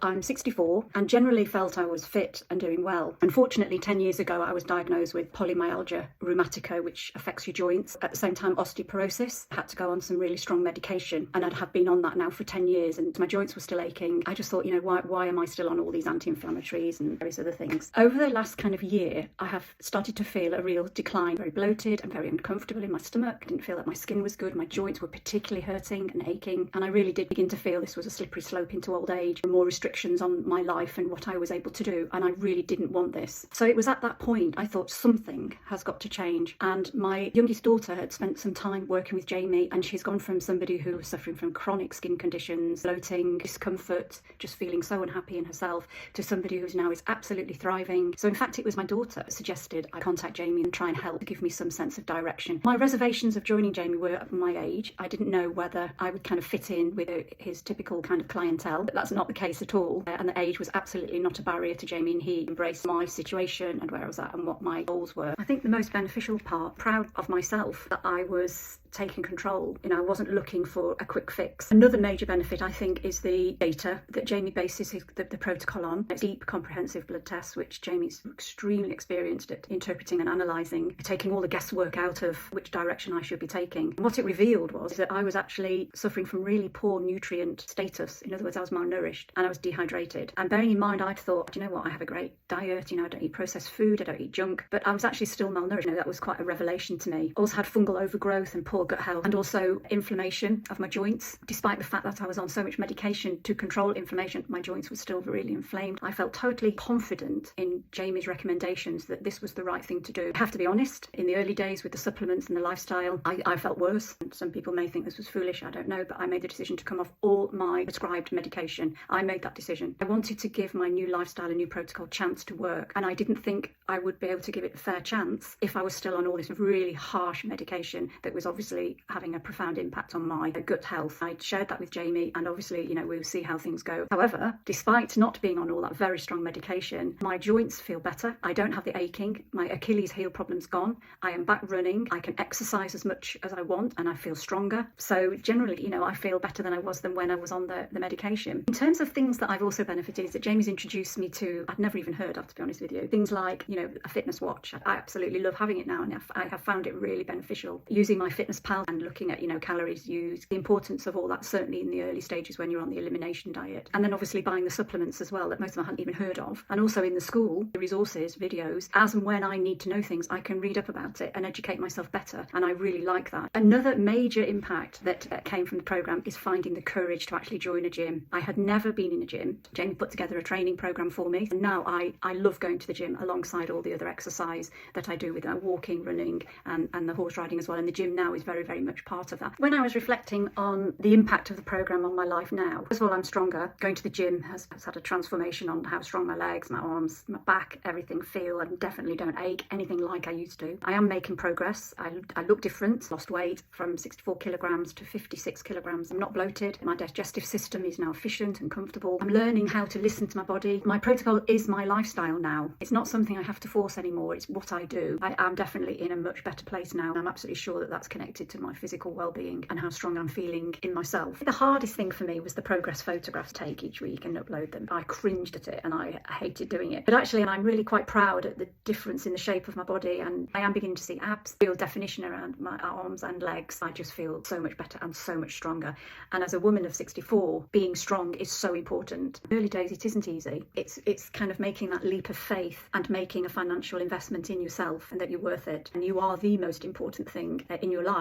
I'm 64 and generally felt I was fit and doing well. Unfortunately, 10 years ago, I was diagnosed with polymyalgia rheumatica, which affects your joints. At the same time, osteoporosis. I had to go on some really strong medication, and I'd have been on that now for 10 years and my joints were still aching. I just thought, why am I still on all these anti-inflammatories and various other things? Over the last kind of year, I have started to feel a real decline, very bloated and very uncomfortable in my stomach. I didn't feel that my skin was good. My joints were particularly hurting and aching. And I really did begin to feel this was a slippery slope into old age, more restrictions on my life and what I was able to do, and I really didn't want this. So it was at that point I thought something has got to change. And my youngest daughter had spent some time working with Jamie, and she's gone from somebody who was suffering from chronic skin conditions, bloating, discomfort, just feeling so unhappy in herself, to somebody who's now is absolutely thriving. So in fact, it was my daughter that suggested I contact Jamie and try and help to give me some sense of direction. My reservations of joining Jamie were at my age. I didn't know whether I would kind of fit in with his typical kind of clientele, but that's not the case at all. And the age was absolutely not a barrier to Jamie, and he embraced my situation and where I was at and what my goals were. I think the most beneficial part, proud of myself that I was taking control. I wasn't looking for a quick fix. Another major benefit, I think, is the data that Jamie bases the protocol on. It's deep, comprehensive blood tests, which Jamie's extremely experienced at interpreting and analysing, taking all the guesswork out of which direction I should be taking. And what it revealed was that I was actually suffering from really poor nutrient status. In other words, I was malnourished and I was dehydrated. And bearing in mind, I'd thought, I have a great diet, I don't eat processed food, I don't eat junk, but I was actually still malnourished. That was quite a revelation to me. Also had fungal overgrowth and poor gut health, and also inflammation of my joints. Despite the fact that I was on so much medication to control inflammation, my joints were still really inflamed. I felt totally confident in Jamie's recommendations that this was the right thing to do. I have to be honest, in the early days with the supplements and the lifestyle, I felt worse. Some people may think this was foolish, I don't know, but I made the decision to come off all my prescribed medication. I made that decision. I wanted to give my new lifestyle, a new protocol, chance to work, and I didn't think I would be able to give it a fair chance if I was still on all this really harsh medication that was obviously having a profound impact on my gut health. I shared that with Jamie, and obviously, we'll see how things go. However, despite not being on all that very strong medication, my joints feel better. I don't have the aching. My Achilles heel problem's gone. I am back running. I can exercise as much as I want, and I feel stronger. So generally, I feel better than I was when I was on the medication. In terms of things that I've also benefited is that Jamie's introduced me to, I'd never even heard of, to be honest with you, things like, a fitness watch. I absolutely love having it now, and I have found it really beneficial. Using my Fitness Pal and looking at, calories used, the importance of all that, certainly in the early stages when you're on the elimination diet. And then obviously buying the supplements as well that most of them I hadn't even heard of. And also in the school, the resources, videos, as and when I need to know things, I can read up about it and educate myself better. And I really like that. Another major impact that came from the programme is finding the courage to actually join a gym. I had never been in a gym. Jamie put together a training programme for me, and now I love going to the gym alongside all the other exercise that I do with walking, running and the horse riding as well. And the gym now is very, very much part of that. When I was reflecting on the impact of the programme on my life now, first of all, I'm stronger. Going to the gym has had a transformation on how strong my legs, my arms, my back, everything feel, and definitely don't ache anything like I used to. I am making progress. I look different. Lost weight from 64 kilograms to 56 kilograms. I'm not bloated. My digestive system is now efficient and comfortable. I'm learning how to listen to my body. My protocol is my lifestyle now. It's not something I have to force anymore. It's what I do. I am definitely in a much better place now. I'm absolutely sure that that's connected to my physical well-being and how strong I'm feeling in myself. The hardest thing for me was the progress photographs I take each week and upload them. I cringed at it and I hated doing it. But actually, I'm really quite proud at the difference in the shape of my body, and I am beginning to see abs, real definition around my arms and legs. I just feel so much better and so much stronger. And as a woman of 64, being strong is so important. Early days, it isn't easy. It's kind of making that leap of faith and making a financial investment in yourself and that you're worth it. And you are the most important thing in your life.